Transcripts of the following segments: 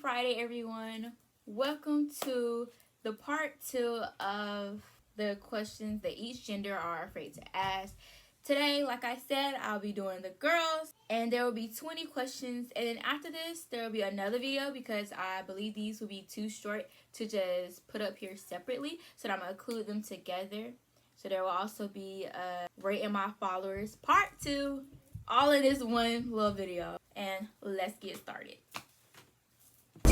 Friday, everyone. Welcome to the part 2 of the questions that each gender are afraid to ask. Today, like I said, I'll be doing the girls, and there will be 20 questions. And then after this, there will be another video because I believe these will be too short to just put up here separately. So I'm going to include them together. So there will also be rating my followers part 2, all in this one little video. And let's get started.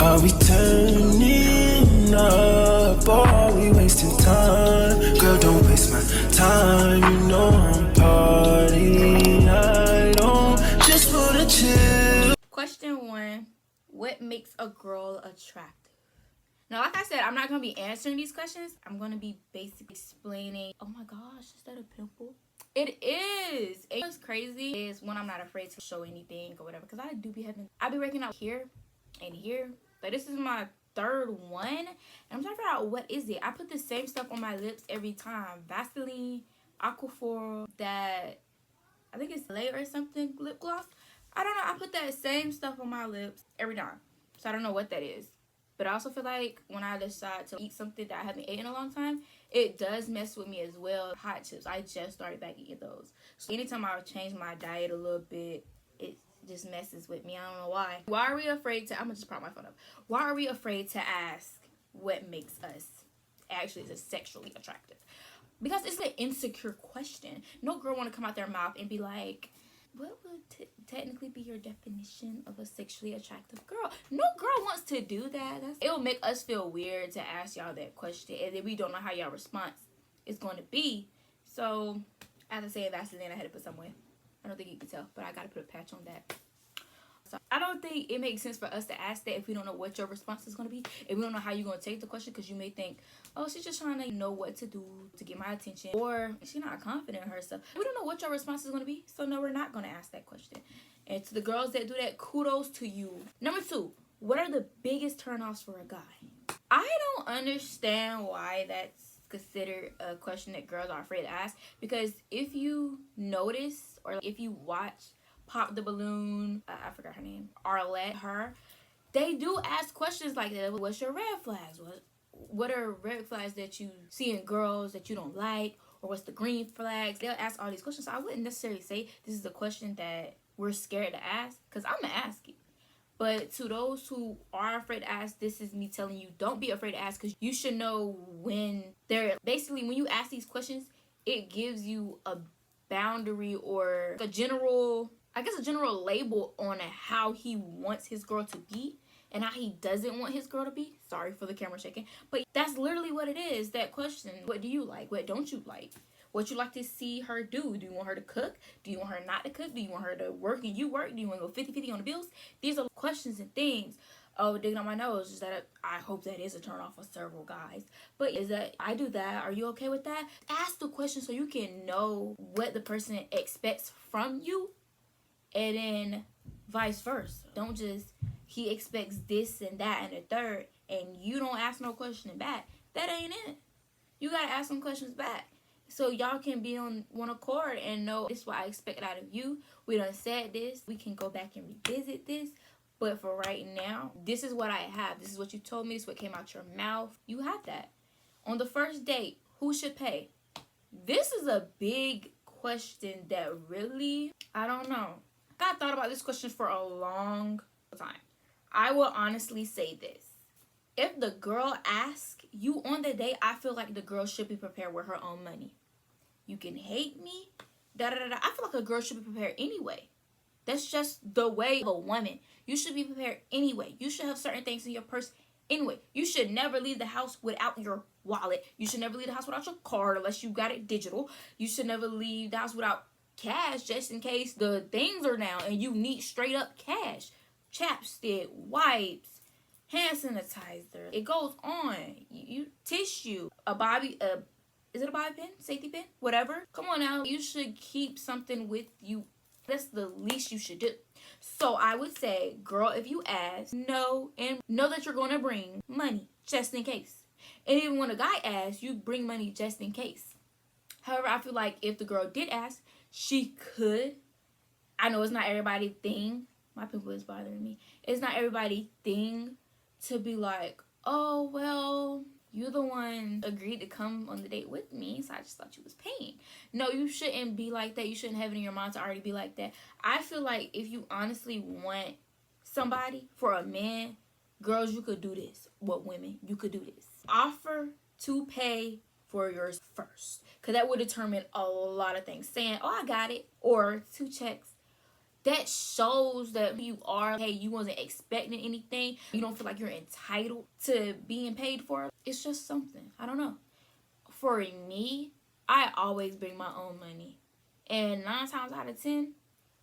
Are we turning up or are we wasting time? Girl, don't waste my time. You know I'm partying. I don't just wanna chill. Question 1. What makes a girl attractive? Now, like I said, I'm not going to be answering these questions. I'm going to be basically explaining. Oh my gosh, is that a pimple? It is. And what's crazy is when I'm not afraid to show anything or whatever. Because I be working out here and here. But this is my third one. And I'm trying to figure out what is it. I put the same stuff on my lips every time. Vaseline, Aquaphor, that I think it's Lay or something lip gloss. I don't know. I put that same stuff on my lips every time. So I don't know what that is. But I also feel like when I decide to eat something that I haven't eaten in a long time, it does mess with me as well. Hot chips. I just started back eating those. So anytime I change my diet a little bit, it just messes with me. I don't know why. Why are we afraid to... I'm going to just prop my phone up. Why are we afraid to ask what makes us actually sexually attractive? Because it's an insecure question. No girl want to come out their mouth and be like... What would technically be your definition of a sexually attractive girl? No girl wants to do that. It will make us feel weird to ask y'all that question, and then we don't know how y'all response is going to be. So, as I said, Vaseline, I had to put somewhere. I don't think you can tell, but I got to put a patch on that. So, I don't think it makes sense for us to ask that if we don't know what your response is going to be. If we don't know how you're going to take the question, because you may think, oh, she's just trying to know what to do to get my attention. Or she's not confident in herself. We don't know what your response is going to be. So, no, we're not going to ask that question. And to the girls that do that, kudos to you. Number 2, what are the biggest turnoffs for a guy? I don't understand why that's considered a question that girls are afraid to ask. Because if you notice or if you watch Pop the Balloon, I forgot her name, Arlette, her, they do ask questions like that. What's your red flags? What are red flags that you see in girls that you don't like? Or what's the green flags? They'll ask all these questions. So I wouldn't necessarily say this is a question that we're scared to ask, because I'm going to ask it. But to those who are afraid to ask, this is me telling you, don't be afraid to ask, because you should know when they're... Basically, when you ask these questions, it gives you a boundary or a general... I guess a general label on how he wants his girl to be and how he doesn't want his girl to be. Sorry for the camera shaking. But that's literally what it is, that question. What do you like? What don't you like? What you like to see her do? Do you want her to cook? Do you want her not to cook? Do you want her to work and you work? Do you want to go 50-50 on the bills? These are questions and things. Oh, digging on my nose. Is that I hope that is a turn off for several guys. But is that I do that? Are you okay with that? Ask the question so you can know what the person expects from you. And then vice versa. Don't just, he expects this and that and the third, and you don't ask no question back. That ain't it. You got to ask some questions back. So y'all can be on one accord and know this is what I expect out of you. We done said this. We can go back and revisit this. But for right now, this is what I have. This is what you told me. This is what came out your mouth. You have that. On the first date, who should pay? This is a big question that really, I don't know. I thought about this question for a long time. I will honestly say this. If the girl asks you on the date, I feel like the girl should be prepared with her own money. You can hate me. I feel like a girl should be prepared anyway. That's just the way of a woman. You should be prepared anyway. You should have certain things in your purse anyway. You should never leave the house without your wallet. You should never leave the house without your card unless you got it digital. You should never leave the house without cash just in case the things are down and you need straight up cash. Chapstick, wipes, hand sanitizer. It goes on. You tissue, a bobby, is it a bobby pin? Safety pin? Whatever. Come on now. You should keep something with you. That's the least you should do. So I would say, girl, if you ask, no, and know that you're going to bring money just in case. And even when a guy asks, you bring money just in case. However, I feel like if the girl did ask, she could. I know it's not everybody's thing. My pimple is bothering me. It's not everybody's thing to be like, oh, well, you're the one agreed to come on the date with me, so I just thought you was paying. No, you shouldn't be like that. You shouldn't have it in your mind to already be like that. I feel like if you honestly want somebody, for a man, girls, you could do this. What women, you could do this. Offer to pay for yours first, because that would determine a lot of things. Saying, oh, I got it, or 2 checks, that shows that you are, hey, you wasn't expecting anything. You don't feel like you're entitled to being paid for. It's just something. I don't know. For me, I always bring my own money. And 9 times out of 10,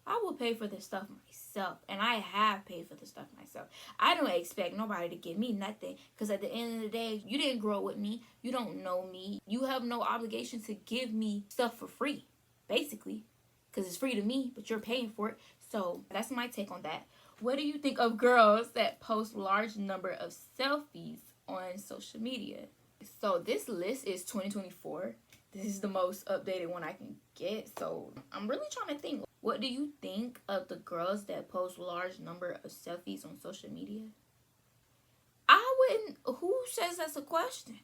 I will pay for this stuff myself. And I have paid for this stuff myself. I don't expect nobody to give me nothing. Because at the end of the day, you didn't grow with me. You don't know me. You have no obligation to give me stuff for free, basically. Because it's free to me, but you're paying for it. So that's my take on that. What do you think of girls that post large number of selfies on social media? So this list is 2024. This is the most updated one I can get. So I'm really trying to think. What do you think of the girls that post large number of selfies on social media? I wouldn't. Who says that's a question?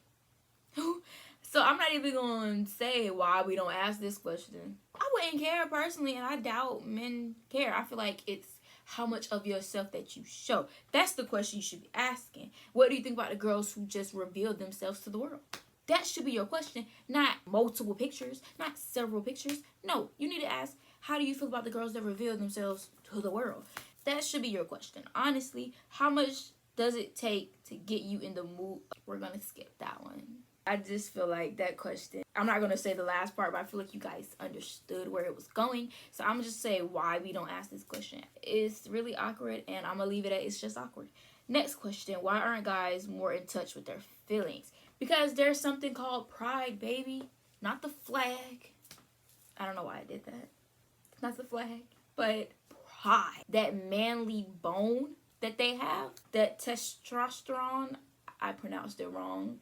So I'm not even going to say why we don't ask this question. I wouldn't care personally, and I doubt men care. I feel like it's how much of yourself that you show. That's the question you should be asking. What do you think about the girls who just reveal themselves to the world? That should be your question, not multiple pictures, not several pictures. No, you need to ask, how do you feel about the girls that reveal themselves to the world? That should be your question. Honestly, how much does it take to get you in the mood? We're going to skip that one. I just feel like that question, I'm not going to say the last part, but I feel like you guys understood where it was going. So I'm going to just say why we don't ask this question. It's really awkward, and I'm going to leave it at it's just awkward. Next question, why aren't guys more in touch with their feelings? Because there's something called pride, baby. Not the flag. I don't know why I did that. Not the flag, but pride. That manly bone that they have, that testosterone, I pronounced it wrong.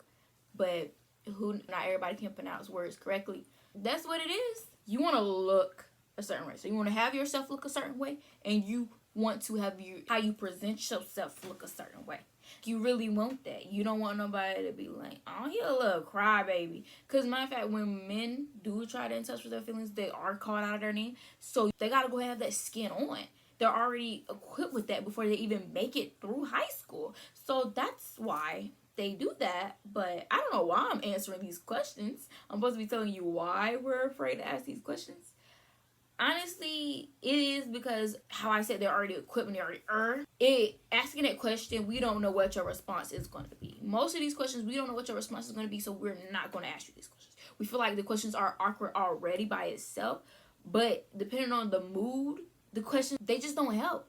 But not everybody can pronounce words correctly. That's what it is. You want to look a certain way. So you want to have yourself look a certain way, and you want to have how you present yourself look a certain way. You really want that. You don't want nobody to be like, oh, he a little crybaby. Because matter of fact, when men do try to in touch with their feelings, they are called out of their name. So they got to go ahead and have that skin on. They're already equipped with that before they even make it through high school. So that's why they do that. But I don't know why I'm answering these questions. I'm supposed to be telling you why we're afraid to ask these questions. Honestly, it is because how I said they're already equipped and they already asking that question, we don't know what your response is going to be. Most of these questions, we don't know what your response is going to be, so we're not going to ask you these questions. We feel like the questions are awkward already by itself, but depending on the mood, the questions, they just don't help.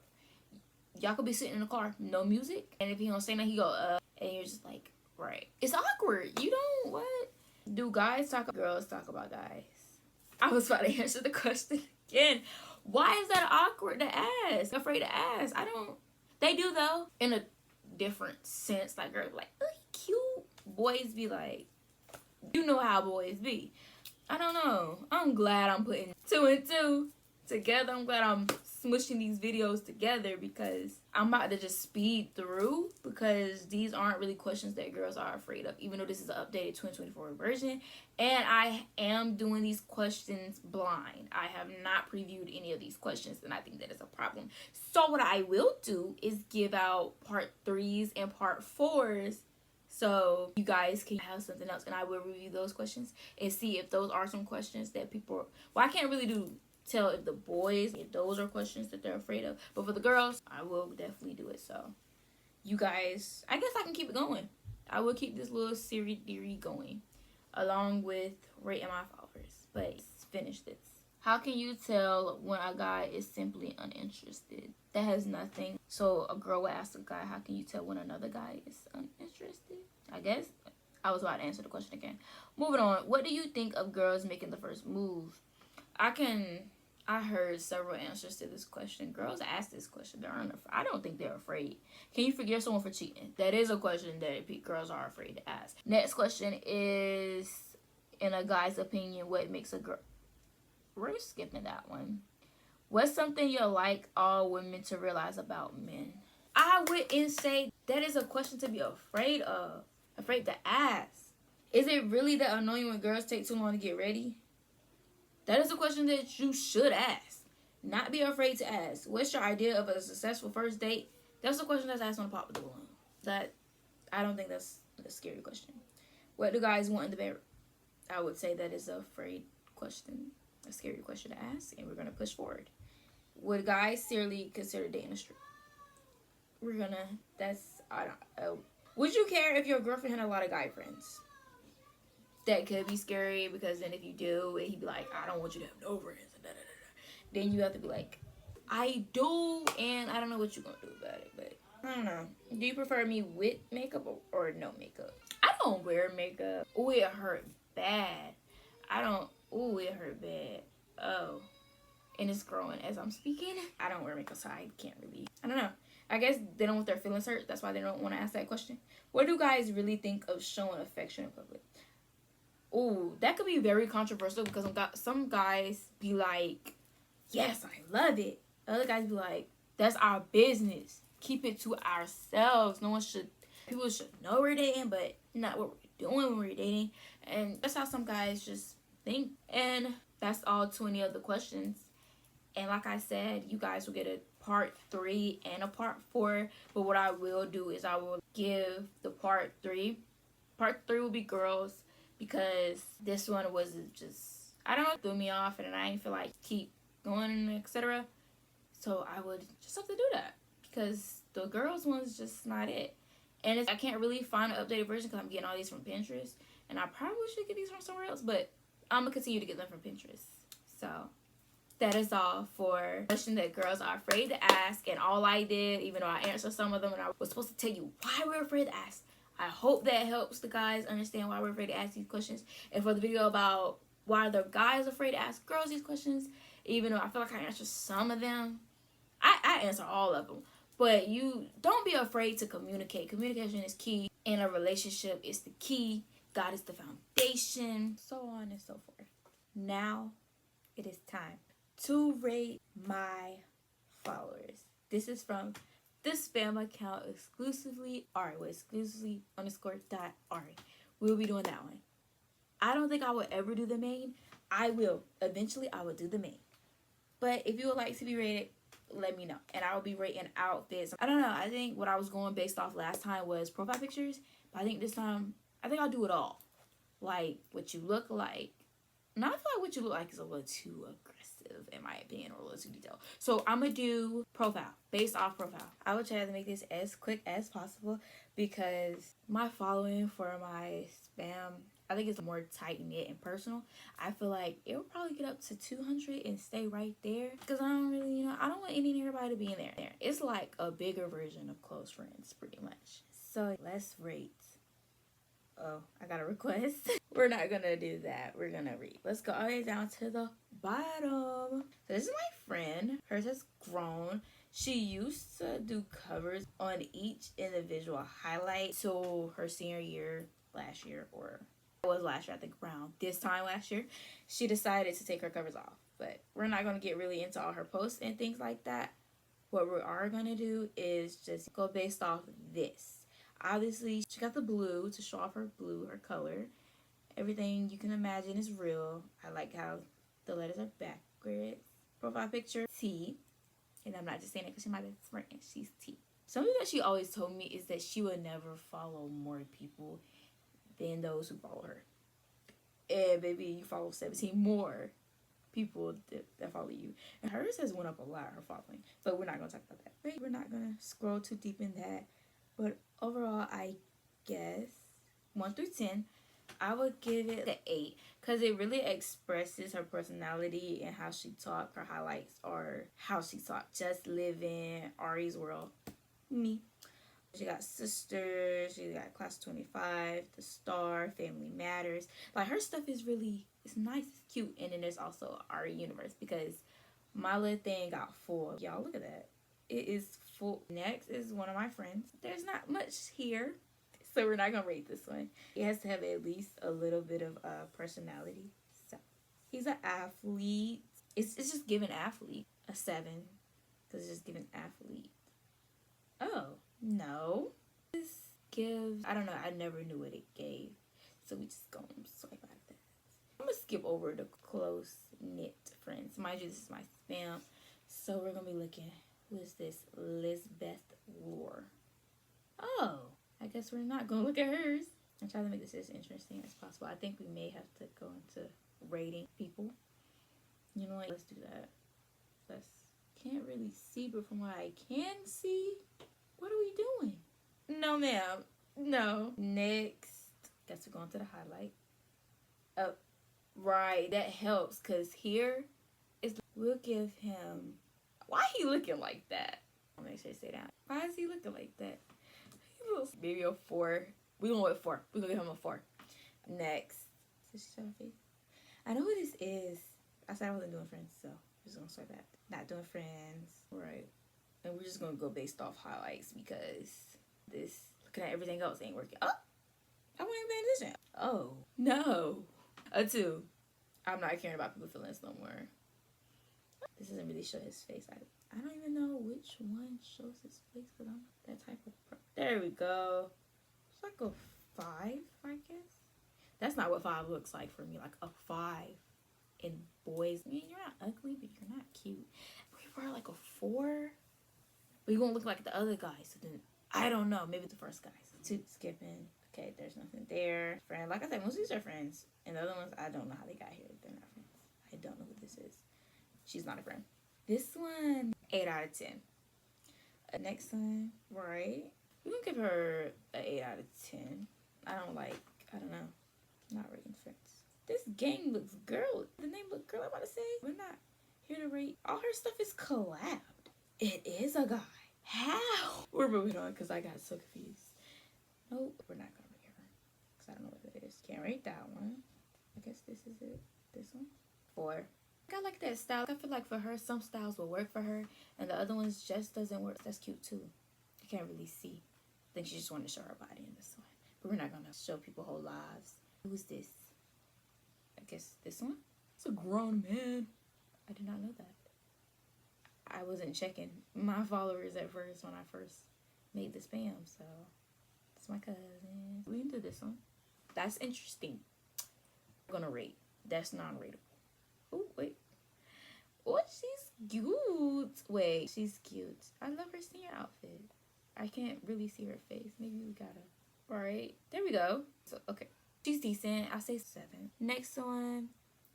Y'all could be sitting in the car, no music, and if he don't say nothing, he go, and you're just like, right. It's awkward. You don't, what? Do guys talk about girls talk about guys? I was about to answer the question again. Why is that awkward to ask? Afraid to ask? They do though, in a different sense. Like, girls be like, oh, he cute. Boys be like, you know how boys be. I don't know. I'm glad I'm putting 2 and 2 together. I'm glad I'm smushing these videos together because I'm about to just speed through, because these aren't really questions that girls are afraid of, even though this is an updated 2024 version. And I am doing these questions blind. I have not previewed any of these questions, and I think that is a problem. So what I will do is give out part 3s and part 4s, so you guys can have something else, and I will review those questions and see if those are some questions that people, well, I can't really tell if the boys, if those are questions that they're afraid of, but for the girls, I will definitely do it. So you guys, I guess I can keep it going. I will keep this little series going along with rating my followers, but let's finish this. How can you tell when a guy is simply uninterested? That has nothing. So a girl will ask a guy, how can you tell when another guy is uninterested? I guess I was about to answer the question again. Moving on. What do you think of girls making the first move? I heard several answers to this question. Girls ask this question. I don't think they're afraid. Can you forgive someone for cheating? That is a question that girls are afraid to ask. Next question is, in a guy's opinion, what makes a girl... We're skipping that one. What's something you'd like all women to realize about men? I wouldn't say That is a question to be afraid of. Afraid to ask. Is it really that annoying when girls take too long to get ready? That is a question that you should ask. Not be afraid to ask. What's your idea of a successful first date? That's a question that's asked on the pop of the balloon. That, I don't think that's a scary question. What do guys want in the bedroom? I would say that is a afraid question. A scary question to ask. And we're going to push forward. Would guys seriously consider dating a stripper? We're going to, would you care if your girlfriend had a lot of guy friends? That could be scary, because then if you do, and he'd be like, I don't want you to have no friends. Then you have to be like, I do, and I don't know what you're going to do about it. But I don't know. Do you prefer me with makeup or no makeup? I don't wear makeup. Oh, it hurt bad. It hurt bad. Oh. And it's growing as I'm speaking. I don't wear makeup, so I can't really. I don't know. I guess they don't want their feelings hurt. That's why they don't want to ask that question. What do guys really think of showing affection in public? Oh, that could be very controversial, because some guys be like, yes, I love it. Other guys be like, that's our business. Keep it to ourselves. People should know we're dating, but not what we're doing when we're dating. And that's how some guys just think. And that's all 20 of the questions. And like I said, you guys will get a part 3 and a part 4. But what I will do is I will give the part 3. Part 3 will be girls, because this one was just, I don't know, threw me off, and I didn't feel like keep going, etc. So I would just have to do that, because the girls one's just not it. And I can't really find an updated version, because I'm getting all these from Pinterest, and I probably should get these from somewhere else, but I'm gonna continue to get them from Pinterest. So that is all for questions that girls are afraid to ask. And all I did, even though I answered some of them, and I was supposed to tell you why we're afraid to ask, I hope that helps the guys understand why we're afraid to ask these questions. And for the video about why the guys are afraid to ask girls these questions, even though I feel like I answered some of them, I answer all of them. But you don't be afraid to communicate. Communication is key in a relationship. It's the key. God is the foundation, so on and so forth. Now it is time to rate my followers. This is from the spam account exclusively Ari, with exclusively _Ari. We'll be doing that one. I don't think I will ever do the main. I will. Eventually, I will do the main. But if you would like to be rated, let me know. And I will be rating outfits. I don't know. I think what I was going based off last time was profile pictures. But I think this time, I think I'll do it all. Like, what you look like. And I feel like what you look like is a little too aggressive, in my opinion, or a little too detailed. So I'm going to do profile, based off profile. I will try to make this as quick as possible, because my following for my spam, I think it's more tight-knit and personal. I feel like it will probably get up to 200 and stay right there, because I don't really, I don't want any and everybody to be in there. It's like a bigger version of close friends, pretty much. So let's rate. Oh, I got a request. We're not gonna do that. We're gonna read. Let's go all the way down to the bottom. So this is my friend. Hers has grown. She used to do covers on each individual highlight till her senior year last year, or it was last year, I think around this time last year. She decided to take her covers off. But we're not gonna get really into all her posts and things like that. What we are gonna do is just go based off this. Obviously, she got the blue to show off her blue, her color. Everything you can imagine is real. I like how the letters are backwards. Profile picture, T. And I'm not just saying it because she's my best friend. She's T. Something that she always told me is that she would never follow more people than those who follow her. And baby, you follow 17 more people that follow you. And hers has went up a lot, her following. So we're not going to talk about that. But we're not going to scroll too deep in that. But overall, I guess 1 through 10, I would give it an 8, because it really expresses her personality and how she talk. Her highlights are how she talk. Just living Ari's world. Me. She got sisters. She got class 25, the star, family matters. Like, her stuff is really, it's nice, it's cute. And then there's also Ari universe, because my little thing got full. Y'all, look at that. It is full. Next is one of my friends. There's not much here, so we're not gonna rate this one. He has to have at least a little bit of personality. So he's an athlete. It's just giving athlete a 7, because it's just giving athlete. Oh no, I don't know. I never knew what it gave. So we just gonna swipe out of that. I'm gonna skip over the close knit friends. Mind you, this is my spam. So we're gonna be looking. Who is this? Lisbeth Lore. Oh, I guess we're not gonna look at hers. I'm trying to make this as interesting as possible. I think we may have to go into rating people. You know what? Let's do that. Let's. Can't really see, but from what I can see, what are we doing? No, ma'am. No. Next. Guess we're going to the highlight. Oh, right. That helps because here is. We'll give him. Why he looking like that? I'll make sure I say that. Why is he looking like that? Maybe a 4. We're going with 4. We're going to give him a 4. Next. I know who this is. I said I wasn't doing friends, so we're just going to start that. Not doing friends. Right. And we're just going to go based off highlights because this, looking at everything else ain't working. Oh! I wasn't even paying attention. Oh. No. A 2. I'm not caring about people's feelings no more. This doesn't really show his face. I don't even know which one shows his face because I'm that type of person. There we go. It's like a 5, I guess. That's not what 5 looks like for me. Like a 5 in boys. I mean, you're not ugly, but you're not cute. We were like a 4. But you won't look like the other guys. So then, I don't know. Maybe the first guys. 2, skipping. Okay, there's nothing there. Friend. Like I said, most of these are friends. And the other ones, I don't know how they got here. They're not friends. I don't know who this is. She's not a friend. This one, 8 out of 10. Next one, right? We're gonna give her an 8 out of 10. I don't know. Not rating friends. This gang looks girl. The name look girl, I'm about to say. We're not here to rate. All her stuff is collabed. It is a guy. How? We're moving on because I got so confused. Nope, we're not gonna rate her. Because I don't know what it is. Can't rate that one. I guess this is it. This one. 4. I like that style. I feel like for her, some styles will work for her, and the other ones just doesn't work. That's cute too. You can't really see. I think she just wanted to show her body in this one. But we're not gonna show people whole lives. Who's this? I guess this one? It's a grown man. I did not know that. I wasn't checking my followers at first when I first made the spam, so it's my cousin. We can do this one. That's interesting. I'm gonna rate. That's non-rateable. Oh, wait. Oh, she's cute. Wait, she's cute. I love her senior outfit. I can't really see her face. Maybe we gotta. Alright, there we go. So, okay. She's decent. I'll say 7. Next one.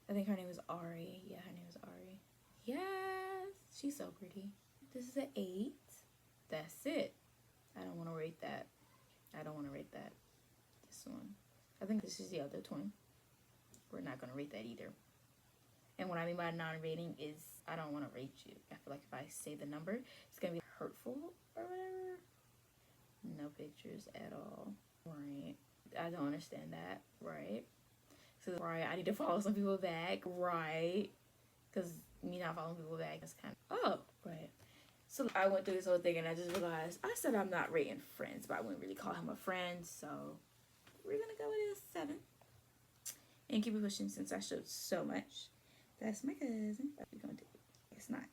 I think her name is Ari. Yeah, her name is Ari. Yes. She's so pretty. This is an 8. That's it. I don't want to rate that. I don't want to rate that. This one. I think this is the other twin. We're not going to rate that either. And what I mean by non-rating is I don't want to rate you. I feel like if I say the number, it's going to be hurtful or whatever. No pictures at all. Right. I don't understand that. Right. So, right, I need to follow some people back. Right. Because me not following people back is kind of... Oh, right. So I went through this whole thing and I just realized I said I'm not rating friends, but I wouldn't really call him a friend. So we're going to go with a 7. And keep it pushing since I showed so much. That's my cousin. What are we going to do? It's not.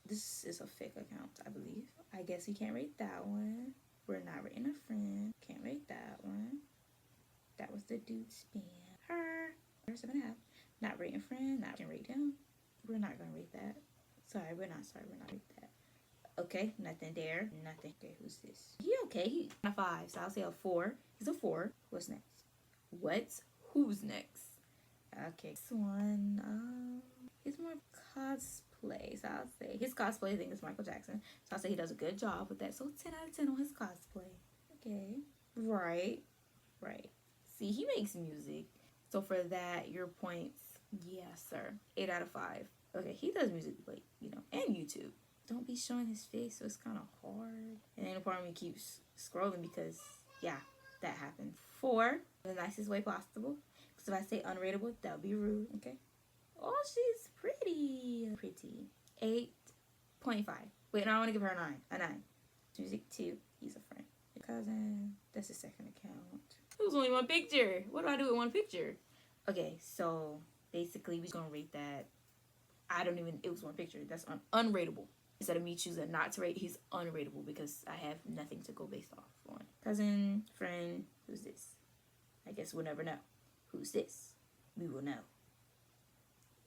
This is a fake account, I believe. I guess we can't rate that one. We're not rating a friend. Can't rate that one. That was the dude spam. Her. 7.5. Not rating friend. Not gonna rate him. We're not gonna rate that. Sorry, we're not rate that. Okay, nothing there. Nothing. Okay, who's this? He okay. He's a 5, so I'll say a 4. He's a 4. What's next? Who's next? Okay, this one, he's more cosplay, so I'll say his cosplay thing is Michael Jackson, so I'll say he does a good job with that, so 10 out of 10 on his cosplay. Okay, right, see, he makes music, so for that, your points, yes, sir, 8 out of 5. Okay, he does music, but, you know, and YouTube. Don't be showing his face, so it's kind of hard, and then the part of me keeps scrolling because, yeah, that happens. 4, the nicest way possible. So if I say unrateable, that would be rude, okay? Oh, she's pretty. 8.5. Wait, no, I want to give her a 9. Music 2, he's a friend. Your cousin, that's his second account. It was only one picture. What do I do with one picture? Okay, so basically we're going to rate that. It was one picture. That's unrateable. Instead of me choosing not to rate, he's unrateable because I have nothing to go based off on. Cousin, friend, who's this? I guess we'll never know. Who's this? We will know.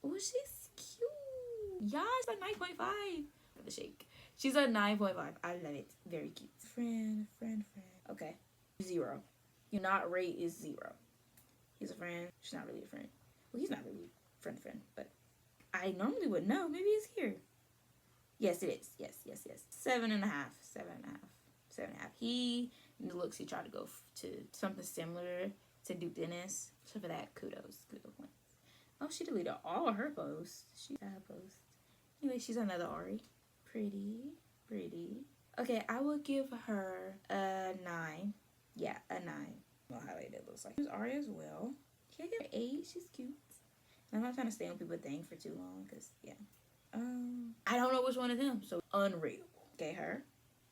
Oh, she's cute. Yeah, it's like 9.5 for the shake. She's a 9.5. I love it. Very cute. Friend. Okay. 0. Your not rate is 0. He's a friend. She's not really a friend. Well, he's not really friend, but I normally would know. Maybe he's here. Yes, it is. Yes. 7.5. 7.5. He looks. He tried to go to something similar to Duke Dennis. So for that, kudos points. Oh, she deleted all her posts. She had a post. Anyway, she's another Ari. Pretty. Okay, I will give her a 9. Yeah, a 9. Well, highlight it looks like. There's Ari as well. Can I give her 8? She's cute. I'm not trying to stay on people's thing for too long, because, yeah. I don't know which one of them, so unrateable. Okay, her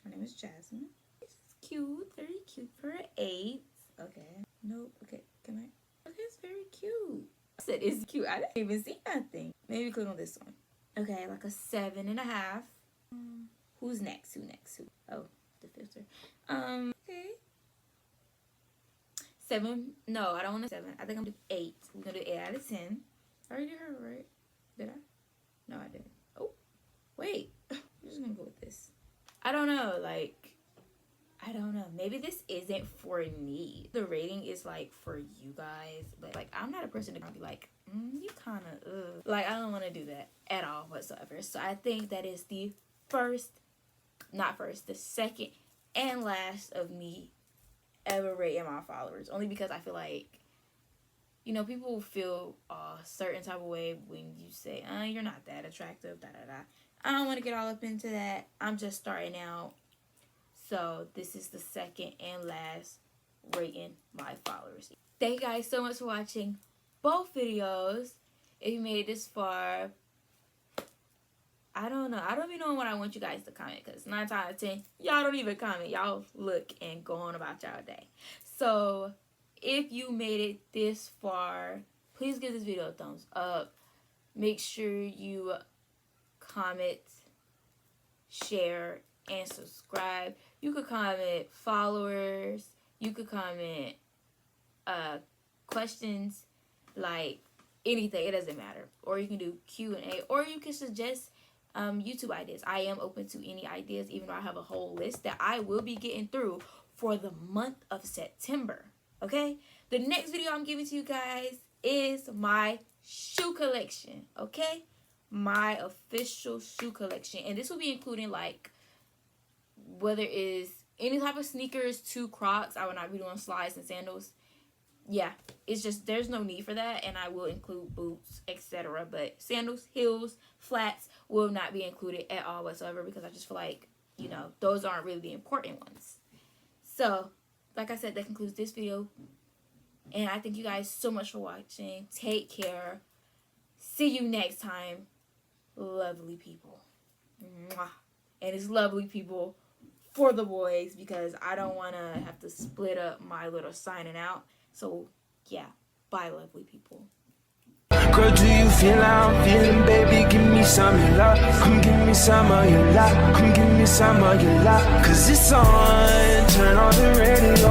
name is Jasmine. She's cute, very cute for an 8. Okay. Nope. Okay, can I? Okay, it's very cute. I said it's cute. I didn't even see nothing. Maybe click on this one. Okay, like a 7.5. Who's next? Who? Oh, the filter. Okay. 7. No, I don't want a 7. I think I'm gonna do 8. We're gonna do 8 out of 10. I already did her, right? Did I? No, I didn't. Oh, wait. I'm just gonna go with this. I don't know. I don't know. Maybe this isn't for me. The rating is like for you guys, but like I'm not a person to be like, you kind of, like I don't want to do that at all whatsoever. So I think that is the the second and last of me ever rating my followers. Only because I feel like, you know, people feel a certain type of way when you say, you're not that attractive, I don't want to get all up into that. I'm just starting out. So this is the second and last rating my followers. Thank you guys so much for watching both videos. If you made it this far, I don't know. I don't even know what I want you guys to comment, because 9 times out of 10, y'all don't even comment. Y'all look and go on about y'all day. So if you made it this far, please give this video a thumbs up. Make sure you comment, share, and subscribe. You could comment followers. You could comment questions, like anything. It doesn't matter. Or you can do Q&A. Or you can suggest YouTube ideas. I am open to any ideas, even though I have a whole list that I will be getting through for the month of September. Okay? The next video I'm giving to you guys is my shoe collection. Okay? My official shoe collection. And this will be including like whether it's any type of sneakers to Crocs. I will not be doing slides and sandals. Yeah, it's just there's no need for that, and I will include boots, etc. But sandals, heels, flats will not be included at all whatsoever, because I just feel like, you know, those aren't really the important ones. So, like I said, that concludes this video, and I thank you guys so much for watching. Take care. See you next time, lovely people. Mwah. And it's lovely people for the boys, because I don't want to have to split up my little signing out. So, yeah. Bye, lovely people. Girl, do you feel how I'm feeling, baby? Give me some of your love. Come give me some of your love. Come give me some of your love. 'Cause it's on. Turn on the radio.